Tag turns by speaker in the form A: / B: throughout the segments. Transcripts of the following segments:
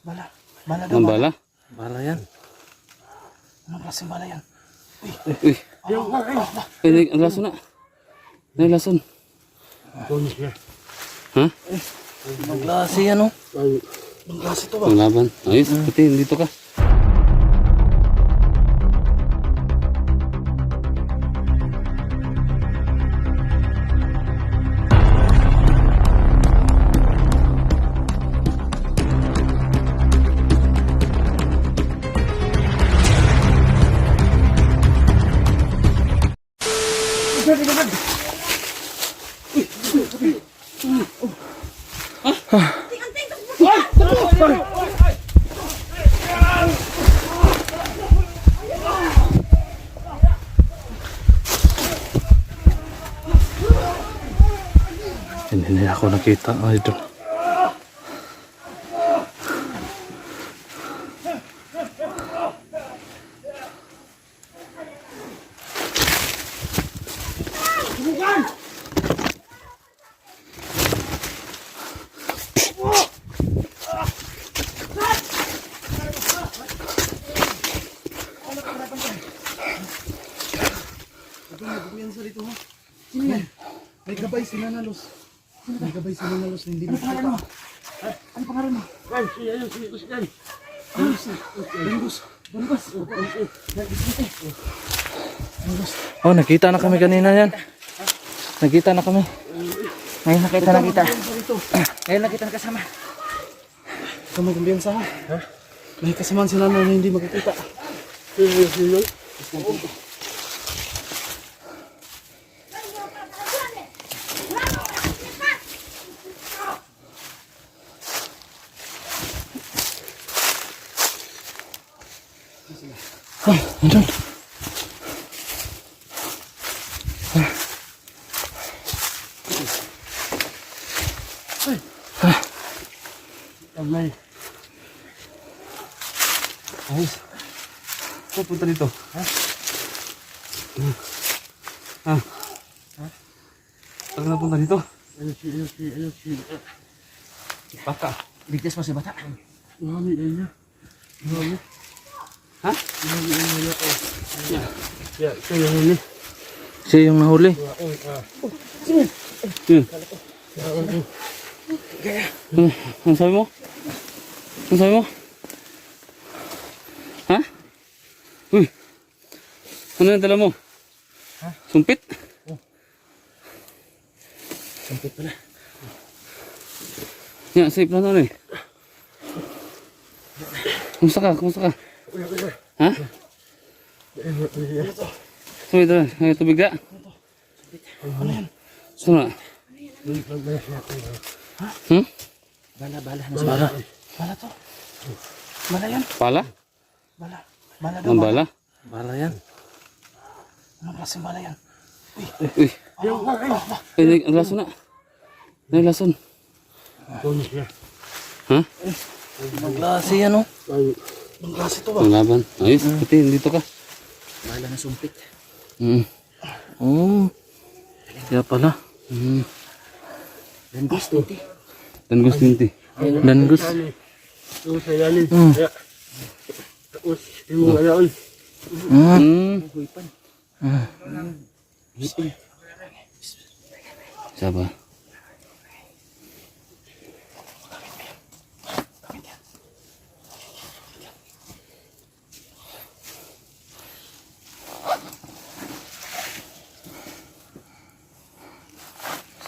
A: Bala. Bala daw.
B: Ang bala?
C: Bala yan.
A: Anong klaseng bala yan?
B: Uy. Ay, ang lason na. Ay, lason. Ha?
C: Ang klase yan, oh.
A: Anong klase to ba?
B: Ang laban. Ayos, pati dito ka.
C: Hindi ako nakita, idol.
A: May gabay si Nanalos. May gabay si Nanalos na hindi mo kita. Ano pangalan mo? Bangus.
C: Oh, nakita na kami kanina yan. Nakita na kami.
A: Ngayon nakita. Ngayon nakita na kasama. Ikaw may kumbiyansa ha? May kasamaan si Nanalos na hindi magkikita.
C: Andun.
B: Amay. Ayos. Saan punta dito? Ha? Ha? Saan na punta dito? Baka.
A: Ligtas mo si bata.
B: Ha?
C: Siya yung nahuli.
B: Ang sabi mo? Ang sabi mo? Ha? Uy! Ano yung dala mo?
A: Ha?
B: Sumpit?
A: Sampit pala.
B: Yan, safe na eh. Kumusta ka? Kumusta ka? Ha? Sabi ito, may tubig ka?
A: Ano yan?
B: Saan na? Hmm?
A: Bala.
C: Bala.
A: Bala to. Bala yan.
B: Pala?
A: Bala. Bala daw.
B: Ang bala?
C: Bala yan.
A: Anong klaseng bala yan?
B: Uy. Ay, ang lason na. Ay, lason. Ha?
C: Ang klase yan, oh.
A: Anong klase to ba?
B: Ang laban. Ayos, pati dito ka.
A: Bala na sumpit.
C: Oh. Kaya pala.
A: Dangus, tinti.
B: Dangus 20.
C: Dangus.
A: Huipan.
B: Siapa?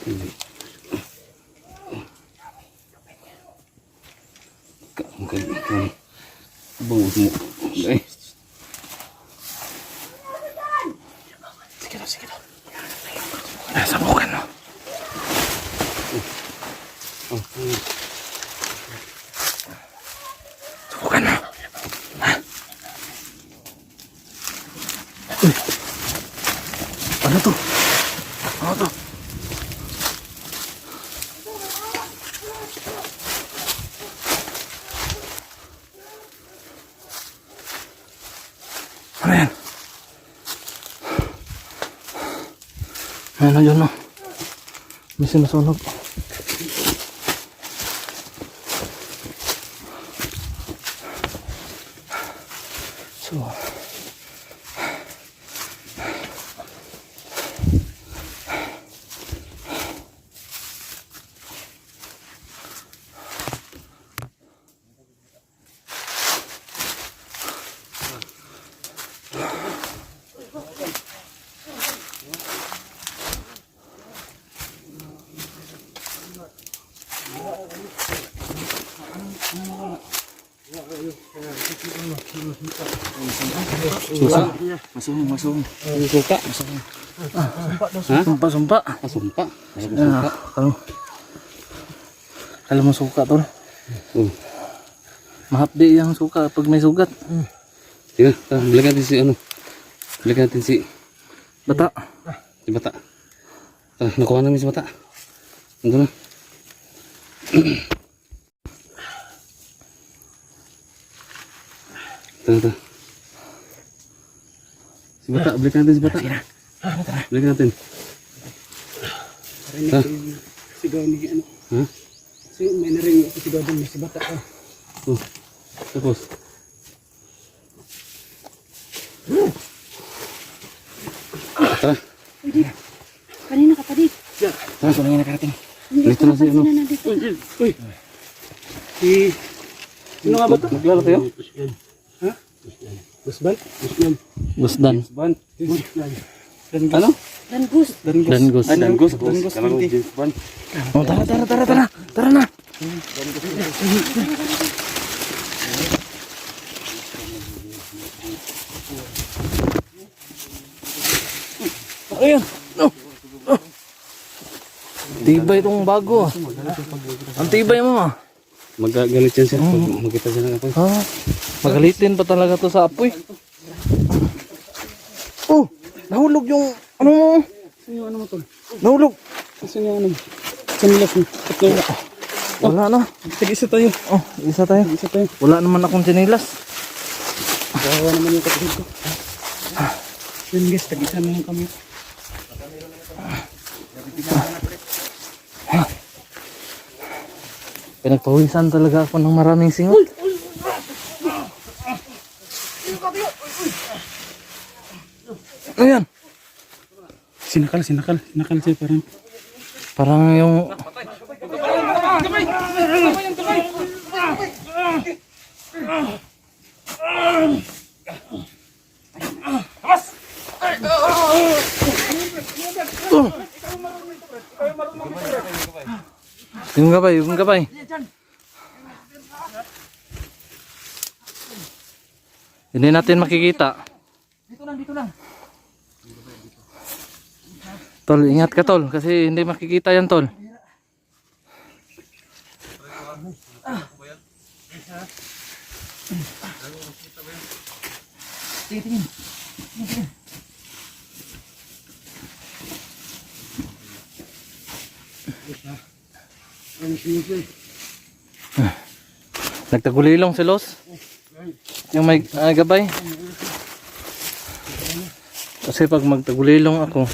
B: Sini. Mungkin bangus mo. Eh.
A: Sige daw.
C: Nasa bukan, no? Subukan, no? Uy. Ano to? Ano to? Ano yan? Ayan na yun, no? May sinusunog. So,
B: Susa. Masung. Suka.
C: sumpa.
B: Sumpa.
C: Kalau mau suka tol. Mahapdi yang suka pag may sugat.
B: Sige, balikan natin si ano. Balikan natin si
C: Bata.
B: bata. Nakuha namin si bata. Ando na. Tara. Si bata, balikan natin si bata. Balikan natin.
A: Sigaw ni ano.
B: Ha?
A: Si may narinig ako sigaw doon si bata.
B: Tapos. Tara.
D: Kanina ka pa di.
B: Tara, kung na nakarating. Dito na si ano.
A: Uy. Si sino nga ba to?
B: Maglaro tayo?
A: Ha? Busban? Busban.
C: Gusdan.
A: Busban. Busban.
B: Ano?
D: Dan Gus.
C: Dangus.
B: Ay, Dangus.
A: Dangus
B: Kala ko
A: 20.
B: James Bond.
C: Oh, tara. Tara na. Ayan. Tibay itong bago. Ang tibay mo.
B: Magagalit yan siya pag makita siya ng apoy.
C: Ah, magalitin pa talaga to sa apoy. Oh, nahulog yung ano mo.
A: Sino yung ano mo tol?
C: Nahulog.
A: Sino yung ano mo? Sanilas mo. Tatlo.
C: Wala na.
A: Tag-isa tayo.
C: Oh, isa tayo.
A: Isa tayo.
C: Wala naman akong sinilas.
A: Kawawa naman yung kapatid ko. Yun guys, tag-isa na lang kami.
C: Pinagpawisan talaga ako ng maraming singot. Ayan.
A: Sinakal siya parang.
C: Parang yung... Yung gabay. Hindi natin makikita.
A: Dito lang.
C: Tol, ingat ka tol kasi hindi makikita yan tol.
A: Tingin.
C: Nagtagulilong si Los. Yung may gabay. Kasi pag magtagulilong ako,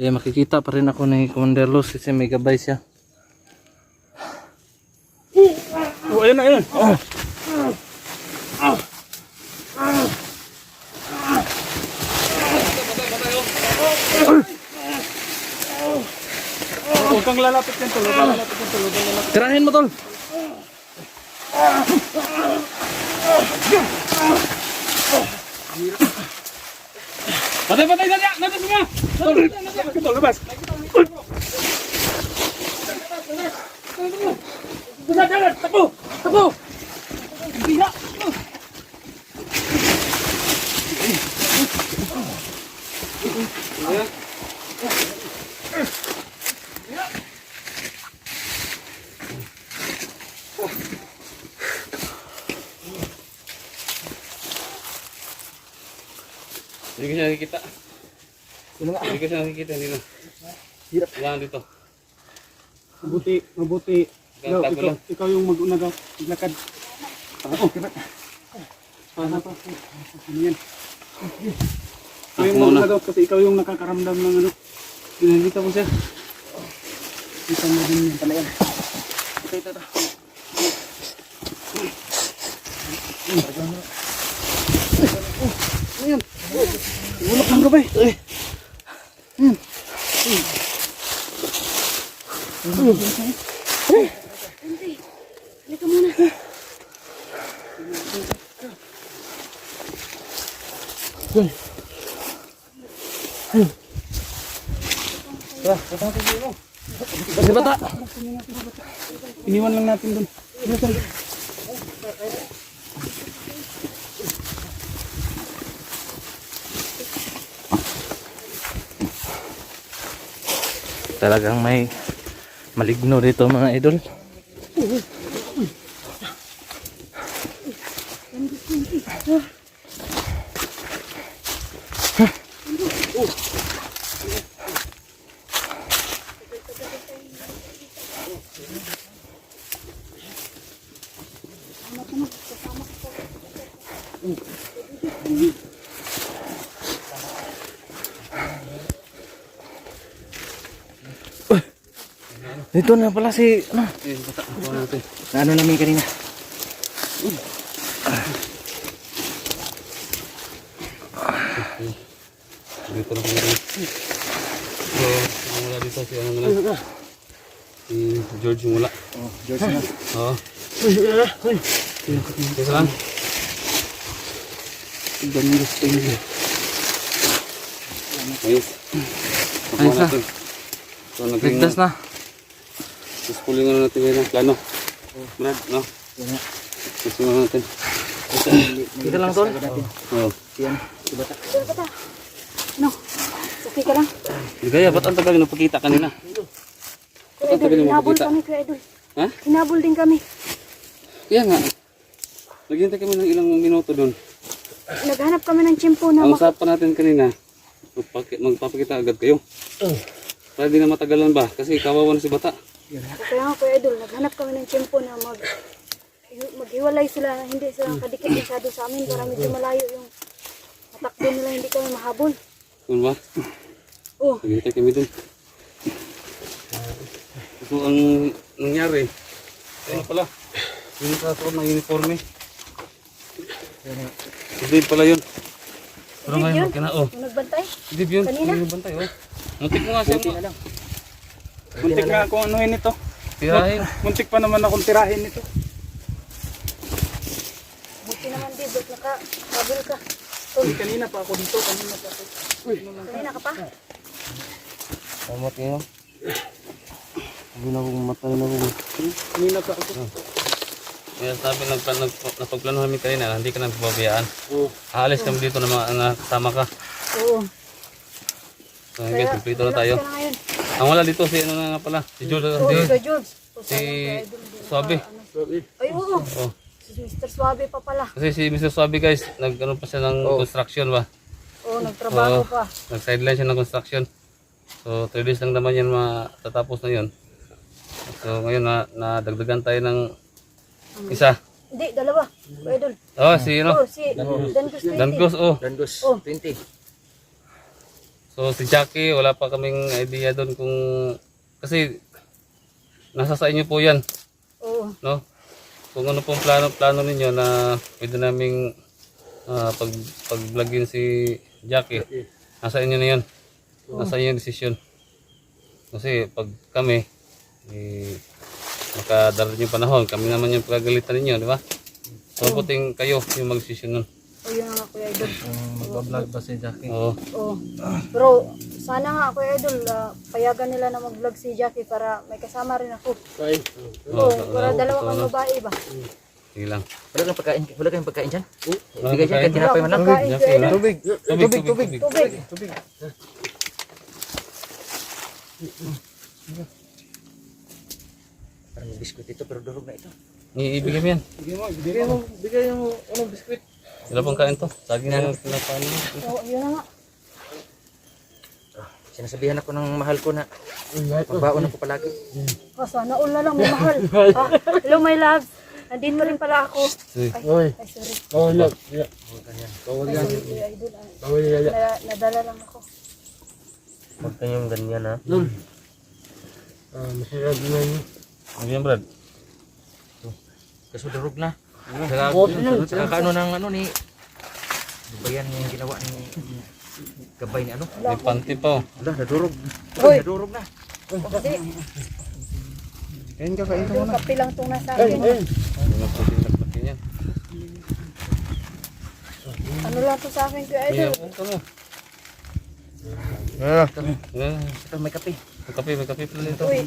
C: eh makikita pa rin ako ni Commander Los kasi may gabay siya.
A: Oh, ayun. Huwag kang lalapit yan tol.
C: Tirahin mo tol.
A: Patay saja. Nanti semua. Kita lepas. Jangan. Tepu. Tidak.
B: Hindi ko siya nakikita. Hindi ko siya nakikita dito.
A: Hirap.
B: Yan dito.
A: Mabuti.
B: Tago lang.
A: Ikaw yung maglakad. Oh, kira. Ano yan? Ikaw yung maglakad kasi ikaw yung nakakaramdam ng ano. Pinagkita mo siya. Kita mo din yan pala yan. Ito. gabay.
D: Andre, halika muna.
C: Si bata.
A: Iniwan lang natin dun.
C: Talagang may maligno dito mga idol. Dito na pala si ano?
B: Bata, kuha natin.
C: Na ano namin kanina.
B: Dito na kami rin. So, mula dito si ano na lang. Si George yung wala.
C: Oh, George na.
B: Oo. Teka lang.
A: Ganun gusto niya.
B: Ayos. Kuha
C: Ayos na.
B: natin. So, naging
C: Ligtas na.
B: suspulin na natin ngayon ang plano. Brad, no? Suspulin na natin.
C: Dito lang tol.
B: Oo.
D: Idol, bata. Ano? Okay ka lang?
B: Di kaya, ba't ang tagal yung napakita kanina?
D: Kuya
B: tagal
D: Idol,
B: mo
D: hinabol
B: makita?
D: kami, Kuya Idol.
B: Ha?
D: Hinabol din kami.
B: Kaya nga. Naghintay kami ng ilang minuto doon.
D: Naghanap kami ng tiyempo na
B: Ang usapan natin kanina, magpapakita agad kayo. Para di na matagalan ba? Kasi kawawa na si bata.
D: Kaya nga, Kuya Idol, naghanap kami ng tiyempo na maghiwalay sila, na hindi sila kadikit masyado sa amin para medyo malayo yung matakbo nila, hindi kami mahabol.
B: Doon ba?
D: Oh,
B: Naghintay kami doon. So ang nangyari, ano pala? Yung nakasuot ng uniforme. Si Dave pala yun. Pero
D: Dave
B: ngayon
D: yun?
B: magkinao.
D: yung nagbantay?
B: Si Dave yun.
D: Kanina?
B: Yung bantay, oh. Muntik mo nga siya.
A: Muntik nga akong anuhin ito.
B: Tirahin.
A: Muntik pa naman akong tirahin ito.
D: Buti naman, Dave, ba't nakahabol ka? Oh,
A: Kanina pa ako dito. Kanina pa ako.
D: kanina ka pa?
B: Tama kayo. Hindi na akong matay na ako.
A: Kanina pa ako.
B: Kaya sabi napagplano namin kanina, hindi ka nang pababayaan. Aalis kami dito na mga kasama ka.
D: Oo.
B: So guys, kumplito na tayo.
D: Relax ka na ngayon.
B: Ang wala dito si ano na nga pala, si George.
D: Oo, Kuya George.
B: Si Suabe.
D: Ay, oo.
B: Oh.
D: Si Mr. Suabe pa pala.
B: Kasi si Mr. Suabe guys, nag-ano pa siya ng construction ba?
D: Oo, nagtrabaho
B: Oo.
D: pa.
B: Nag-sideline siya ng construction. So 3 days lang naman yan matatapos na yun. So ngayon nadagdagan tayo ng isa.
D: Hindi, dalawa. Kuya Idol.
B: Oh, si ano?
D: Oo, si Dangos 20.
B: Dangos, oh.
C: Dandos
D: Oh.
C: 20.
B: So si Jackie, wala pa kaming idea doon kung kasi nasa sa inyo po 'yan,
D: Oo.
B: no? Kung ano pong plano ninyo na pwede naming pag-vlogin si Jackie. Nasa inyo na 'yon. Nasa inyo yung desisyon. Kasi pag kami makadaral yung panahon, kami naman yung pagagalitan ninyo, di ba? So puting kayo yung mag-desisyon nun.
D: O, yun nga, Kuya Idol.
C: Magbablog ba si Jackie?
B: Oo.
D: Oo. Pero, sana nga, Kuya Idol, payagan nila na mag-vlog si Jackie para may kasama rin ako. Oo, para dalawa kang babae ba?
B: Sige lang.
C: Wala kang pagkain, wala kang pagkain dyan?
B: Wala
C: Bigay dyan,
B: pagkain.
C: kahit tinapay man lang.
D: Pagkain, Kuya Idol.
C: Tubig.
B: Tubig.
D: Tubig.
C: Parang may biskuit ito pero durog na ito.
B: Ibigay mo yan.
C: Bigay mo anong biskuit.
B: Wala pang kain to. Saging na yung pinapain mo.
D: Oo, yun na nga.
C: Sinasabihan ako ng mahal ko na magbaon ako palagi.
D: Sana all na lang, mahal. Hello, my loves. Nandin mo rin pala ako. Ay, sorry. Ay, sorry, Kuya Idol. Nadala lang ako.
C: Huwag kayong ganyan ha.
B: Ano yan, Brad?
C: Kaso durog na. Saka ano ng ano ni. Ano ba yan yung ginawa ni
E: Gabay ni ano?
B: May panty pa oh.
E: Wala, nadurog.
D: Uy!
E: Nadurog na.
D: Hindi.
E: Kain ka, kain ka
D: Yung
E: muna.
D: kape lang itong nasa akin.
B: Mga puting yan.
D: Ano lang to sa akin, Kuya
B: Kuya,
D: Idol?
B: punta mo.
E: Ah,
B: Ah,
E: ito may kape.
B: may kape pala nito.
D: Uy,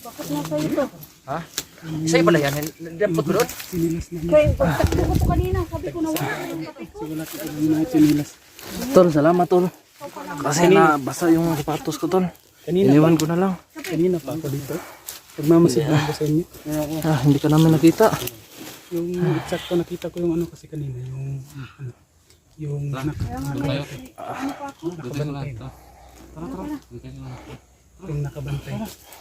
D: bakit nasa ito?
E: Ha? Sa'yo pala yan. Dapat mo doon?
A: Sinilas na.
D: Kaya pagtakbo ko to kanina, sabi ko na wala yung kape ko.
A: Wala ka na sinilas.
C: Tol, salamat tol. Kasi nabasa yung sapatos ko tol. Iniwan ko na lang.
A: Kanina pa ako dito. Pagmamasid lang ko sa inyo.
C: Ah, hindi ka namin nakita.
A: Yung exacto nakita ko yung ano kasi kanina. Yung ano. Yung
B: Tayo.
D: Ano pa ako?
B: Dito na ito.
A: yung nakabantay.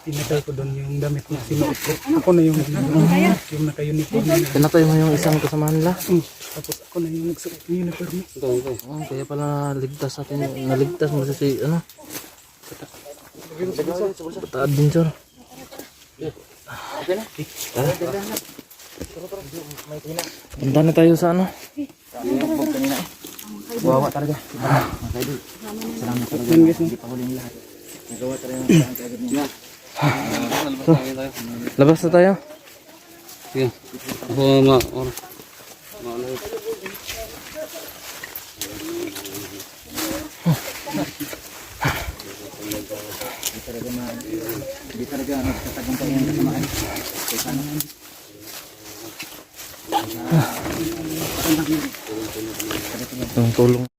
A: Pinatay ko doon yung damit na sinuot ko. Ako na yung naka-uniform na.
C: Pinatay mo yung isang kasama nila.
A: Tapos ako na yung nagsuot ng uniform.
C: Oh, kaya pala naligtas atin. Naligtas mo si ano. Pataad din sir. Punta na tayo sa ano.
E: Wawa talaga. Salamat talaga.
A: Yan guys, no?
E: Hindi pa huling lahat. Nagawa talaga ng parang kaagad niya.
C: Labas na tayo.
B: Sige. Ako oras.
E: Hindi talaga nagtatagumpay ang kasamaan.
C: Itong tulong.